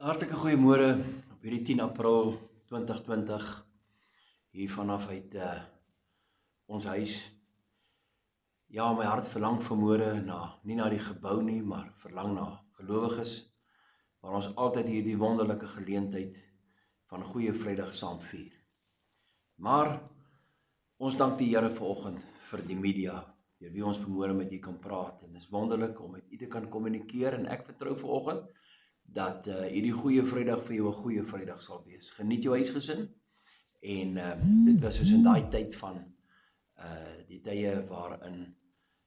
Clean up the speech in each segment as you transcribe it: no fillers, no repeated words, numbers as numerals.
Hartlike goeiemôre op hierdie 10 April 2020 hier vanaf uit ons huis. Ja, my hart verlang vanmôre nie na die gebou nie, maar verlang na gelowiges, waar ons altyd hierdie wonderlike geleentheid van Goeie Vrydag saam vier. Maar ons dank die Here vanoggend vir die media, deur wie ons vanmôre met u kan praat. En dit is wonderlik om met u te kan kommunikeer en ek vertrou vanoggend dat hierdie Goeie Vrydag vir jou 'n goeie Vrydag sal wees. Geniet jou huisgesin en dit was soos in daai tyd van die tye waarin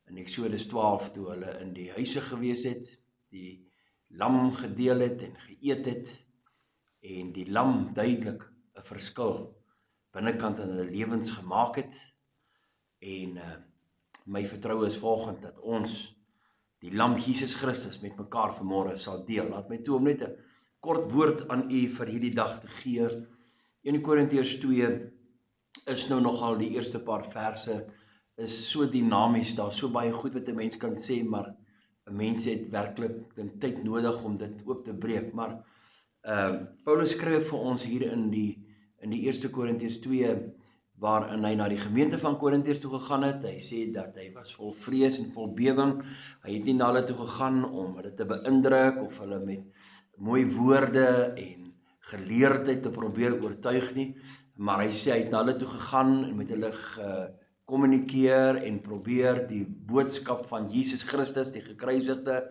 in Exodus 12 toe hulle in die huise gewees het, die lam gedeel het en geëet het en die lam duidelik 'n verskil binnekant in hulle lewens gemaak het. En my vertroue is volgend dat ons die lam Jesus Christus met mekaar vanmôre sal deel. Laat my toe om net 'n kort woord aan u vir hierdie dag te gee. 1 Korintiërs 2 is nou nogal die eerste paar verse, is so dinamies, daar so baie goed wat 'n mens kan sê, maar 'n mens het werklik tyd nodig om dit oop te breek. Maar Paulus skryf vir ons hier in die 1 Korintiërs 2, waarin hy na die gemeente van Korintiërs toe gegaan het. Hy sê dat hy was vol vrees en vol bewering. Hy het nie na hulle toe gegaan om hulle te beïndruk of hulle met mooi woorde en geleerdheid te probeer oortuig nie, maar hy sê hy het na hulle toe gegaan en met hulle gekommunikeer en probeer die boodskap van Jesus Christus, die gekruisigde,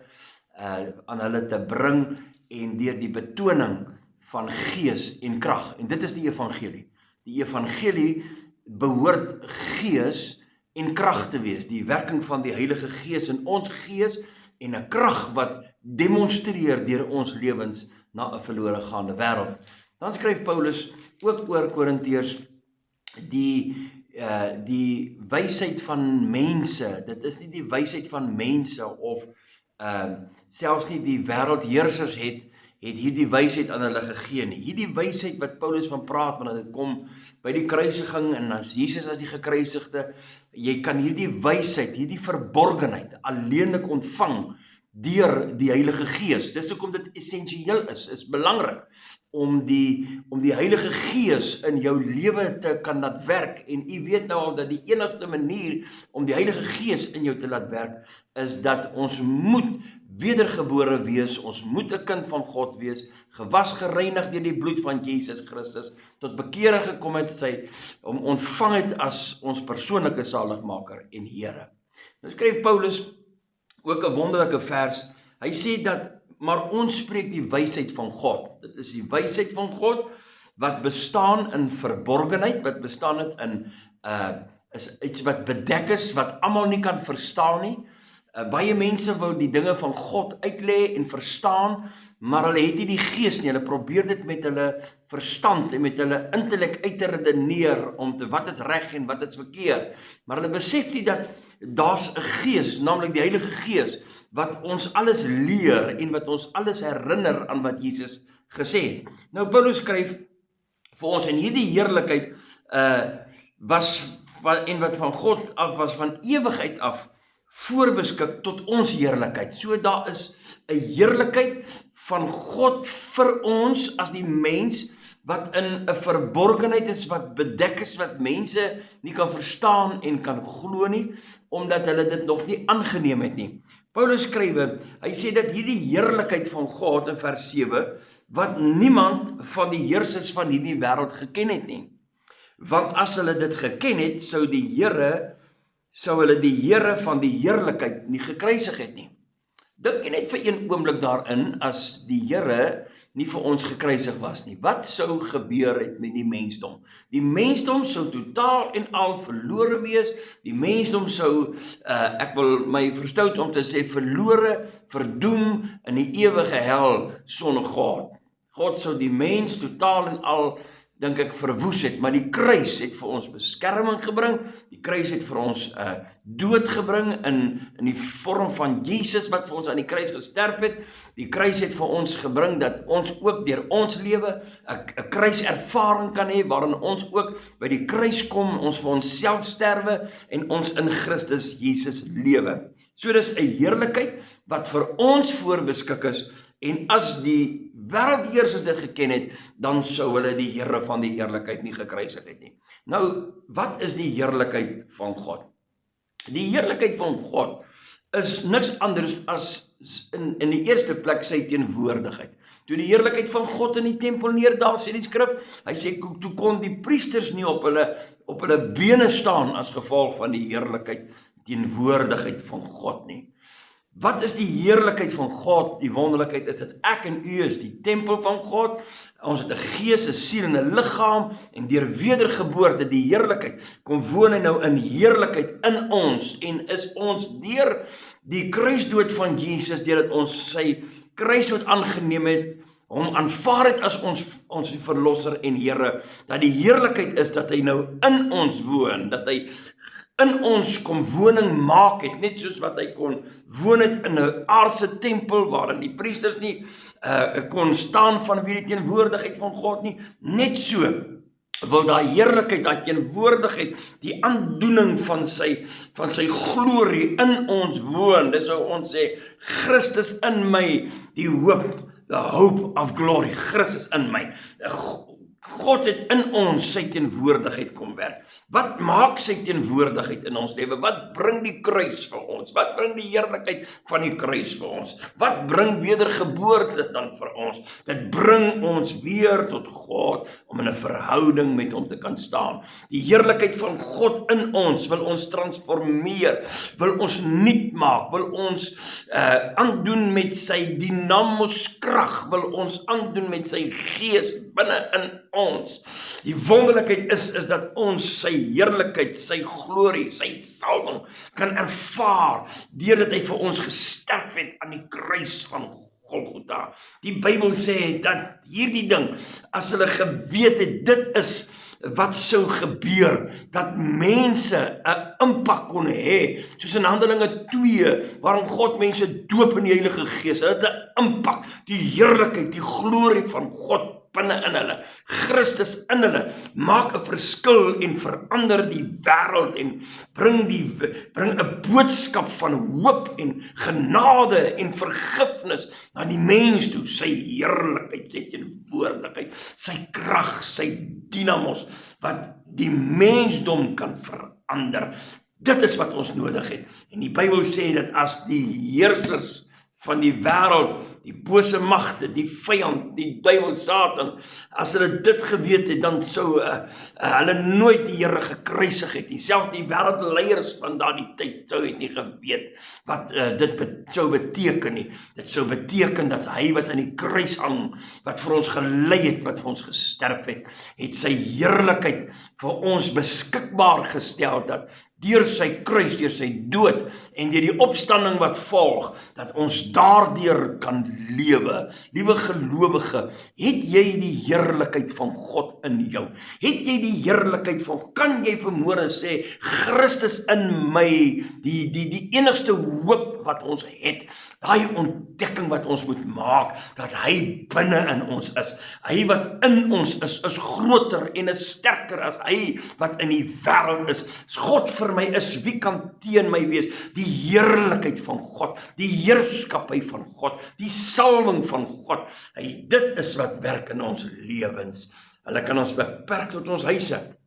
aan hulle te bring en deur die betoning van gees en krag. En dit is die evangelie. Die evangelie behoort gees en krag te wees, die werking van die Heilige Gees in ons gees en 'n krag wat demonstreer deur ons lewens na 'n verlore gaande wêreld. Dan skryf Paulus ook oor Korintiërs die wysheid van mense. Dit is nie die wysheid van mense of selfs nie die wêreldheersers het hierdie wysheid aan hulle gegee nie. Hierdie wysheid wat Paulus van praat, wanneer dit kom by die kruisiging en as Jesus as die gekruisigde, jy kan hierdie wysheid, hierdie verborgenheid alleenlik ontvang deur die Heilige Gees. Dis hoekom dit essensieel is belangrik om die Heilige Gees in jou lewe te kan laat werk. En u weet nou al dat die enigste manier om die Heilige Gees in jou te laat werk is dat ons moet wedergebore wees, ons moet 'n kind van God wees, gewas gereinig deur die bloed van Jesus Christus, tot bekering gekom het, sy om ontvang het as ons persoonlike saligmaker en Here. Nou skryf Paulus ook 'n wonderlike vers. Hy sê dat maar ons spreek die wysheid van God. Dit is die wysheid van God wat bestaan in verborgenheid, wat bestaan het in is iets wat bedek is, wat almal nie kan verstaan nie. Baie mense wil die dinge van God uitlê en verstaan, maar hulle het nie die gees nie. Hulle probeer dit met hulle verstand en met hulle intellek uit te redeneer om te wat is reg en wat is verkeerd. Maar hulle besef nie dat daar's 'n gees, naamlik die Heilige Gees, wat ons alles leer en wat ons alles herinner aan wat Jesus gesê het. Nou Paulus skryf vir ons en hierdie heerlikheid wat van God af was, van ewigheid af voorbeskik tot ons heerlikheid. So daar is 'n heerlikheid van God vir ons as die mens wat in 'n verborgenheid is, wat bedek is, wat mense nie kan verstaan en kan glo nie, omdat hulle dit nog nie aangeneem het nie. Paulus skrywe, hy sê dat hierdie heerlikheid van God in vers 7, wat niemand van die heersers van hierdie wêreld geken het nie. Want as hulle dit geken het, sou hulle die Here van die heerlikheid nie gekruisig het nie. Dink jy net vir een oomblik daarin, as die Here nie vir ons gekruisig was nie. Wat sou gebeur het met die mensdom? Die mensdom sou totaal en al verlore wees. Die mensdom sou, ek wil my verstout om te sê, verlore, verdoem in die ewige hel sonder God. God sou die mens totaal en al, dink ek, verwoes het, maar die kruis het vir ons beskerming gebring, die kruis het vir ons dood gebring in die vorm van Jesus wat vir ons aan die kruis gesterf het. Die kruis het vir ons gebring dat ons ook deur ons lewe 'n kruiservaring kan hê, waarin ons ook by die kruis kom, ons vir onsself sterwe en ons in Christus Jesus lewe. So dis 'n heerlikheid wat vir ons voorbeskik is En as die wêreldheersers dit geken het, dan sou hulle die Here van die heerlikheid nie gekruisig het nie. Nou, wat is die heerlikheid van God? Die heerlikheid van God is niks anders as in die eerste plek sy teenwoordigheid. Toe die heerlikheid van God in die tempel neerdaal, sê die skrif, hy sê, toe kon die priesters nie op hulle bene staan as gevolg van die heerlikheid, teenwoordigheid van God nie. Wat is die heerlikheid van God? Die wonderlikheid is dat ek en u is die tempel van God. Ons het 'n gees, 'n siel en 'n liggaam, en deur wedergeboorte, die heerlikheid, kom woon hy nou in heerlikheid in ons, en is ons deur die kruisdood van Jesus, deurdat ons sy kruisdood aangeneem het, hom aanvaar het as ons verlosser en Here, dat die heerlikheid is dat hy nou in ons woon, dat hy in ons kom woning maak het, net soos wat hy kon woon het in 'n aardse tempel, waarin die priesters nie kon staan vanweë die teenwoordigheid van God nie, net so wil daai heerlikheid, daai teenwoordigheid, die aandoening van sy glorie in ons woon. Dis hoe ons sê, Christus in my, die hoop, the hope of glory, Christus in my. God het in ons sy teenwoordigheid kom werk. Wat maak sy teenwoordigheid in ons lewe? Wat bring die kruis vir ons? Wat bring die heerlikheid van die kruis vir ons? Wat bring wedergeboorte dan vir ons? Dit bring ons weer tot God, om in 'n verhouding met hom te kan staan. Die heerlikheid van God in ons wil ons transformeer, wil ons nuut maak, wil ons aandoen met sy dynamos krag, wil ons aandoen met sy gees binne in ons. Die wonderlikheid is dat ons sy heerlikheid, sy glorie, sy salwing kan ervaar, deurdat hy vir ons gesterf het aan die kruis van Golgotha. Die Bybel sê dat hierdie ding, as hulle geweet het, dit is wat sou gebeur, dat mense 'n impak kon hê, soos in Handelinge 2, waarom God mense doop in die Heilige Gees, hulle het 'n impak, die heerlikheid, die glorie van God binne in hulle, Christus in hulle, maak 'n verskil en verander die wêreld en bring 'n boodskap van hoop en genade en vergifnis na die mens toe, sy heerlikheid, sy teenwoordigheid, sy krag, sy dynamos, wat die mensdom kan verander. Dit is wat ons nodig het. En die Bybel sê dat as die heersers van die wêreld, die bose magte, die vyand, die duiwel, Satan, as hulle dit geweet het, dan sou hulle nooit die Here gekruisig het nie. Selfs die wêreldleiers van daardie tyd sou het nie geweet wat dit sou beteken nie. Dit sou beteken dat hy wat aan die kruis hang, wat vir ons gelei het, wat vir ons gesterf het sy heerlikheid vir ons beskikbaar gestel, dat deur sy kruis, deur sy dood en deur die opstanding wat volg, dat ons daardeur kan lewe. Liewe gelowige, het jy die heerlikheid van God in jou? Het jy die heerlikheid van, kan jy vanmôre sê, Christus in my, die enigste hoop wat ons het, daai ontdekking wat ons moet maak, dat hy binne in ons is. Hy wat in ons is groter en is sterker as hy wat in die wêreld is. God vir my is, wie kan teen my wees? Die heerlikheid van God, die heerskappy van God, die salwing van God, dit is wat werk in ons lewens. Hulle kan ons beperk tot ons huise,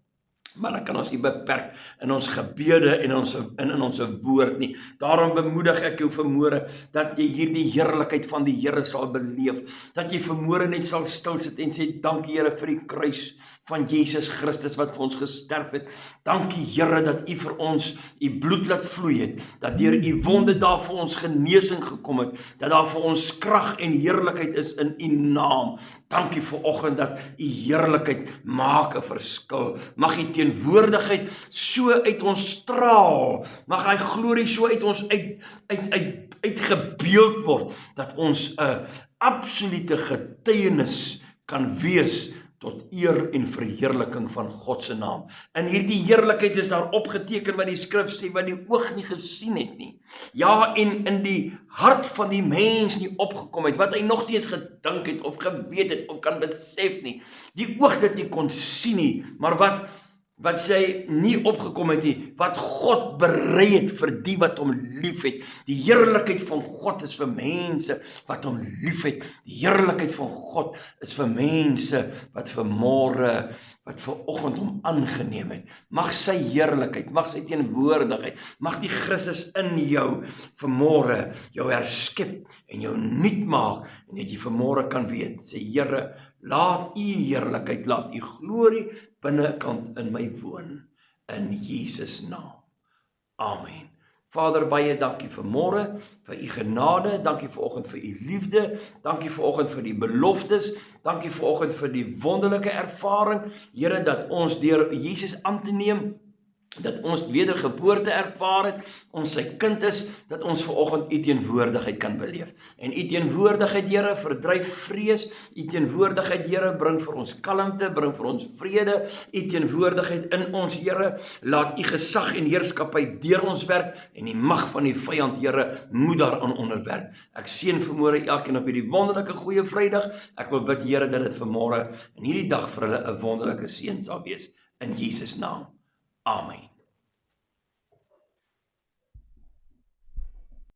maar dan kan ons nie beperk in ons gebede en in ons woord nie. Daarom bemoedig ek jou vanmôre, dat jy hierdie heerlikheid van die Here sal beleef, dat jy vanmôre net sal stil sit en sê, dankie Here vir die kruis van Jesus Christus wat vir ons gesterf het. Dankie Here dat u vir ons u bloed laat vloei het, dat deur u wonde daar vir ons genesing gekom het, dat daar vir ons krag en heerlikheid is in u naam. Dankie vir oggend dat u heerlikheid maak 'n verskil. Mag u teenwoordigheid so uit ons straal, mag hy glorie so uit ons uitgebeeld word, dat ons 'n absolute getuienis kan wees tot eer en verheerliking van God se naam. In hierdie heerlikheid is daar opgeteken wat die skrif sê, wat die oog nie gesien het nie. Ja, en in die hart van die mens nie opgekom het, wat hy nog nie eens gedink het, of geweet het, of kan besef nie. Die oog dit nie kon sien nie, maar wat wat sy nie opgekom het nie, wat God berei het vir die wat hom lief het. Die heerlikheid van God is vir mense wat hom lief het. Die heerlikheid van God is vir mense wat vanmôre, wat vanoggend hom aangeneem het. Mag sy heerlikheid, mag sy teenwoordigheid, mag die Christus in jou vanmôre jou herskep en jou nuut maak en dat jy vanmôre kan weet, sê Here, laat u heerlikheid, laat u glorie binnekant in my woon, in Jesus naam. Amen. Vader, baie dankie vanmôre, vir u genade, dankie vanoggend vir u liefde, dankie vanoggend vir die beloftes, dankie vanoggend vir die wonderlike ervaring, Here, dat ons deur Jesus aan te neem, dat ons wedergeboorte ervaar het, ons sy kind is, dat ons vanoggend u teenwoordigheid kan beleef. En u teenwoordigheid, Here, verdryf vrees, u teenwoordigheid, Here, bring vir ons kalmte, bring vir ons vrede, u teenwoordigheid in ons, Here, laat u gesag en heerskappy deur ons werk, en die mag van die vyand, Here, moet daaraan onderwerp. Ek seën vanmôre elkeen op hierdie wonderlike goeie Vrydag, ek wil bid, Here, dat dit vanmôre, in hierdie dag vir hulle 'n wonderlike seën sal wees, in Jesus naam. Amen.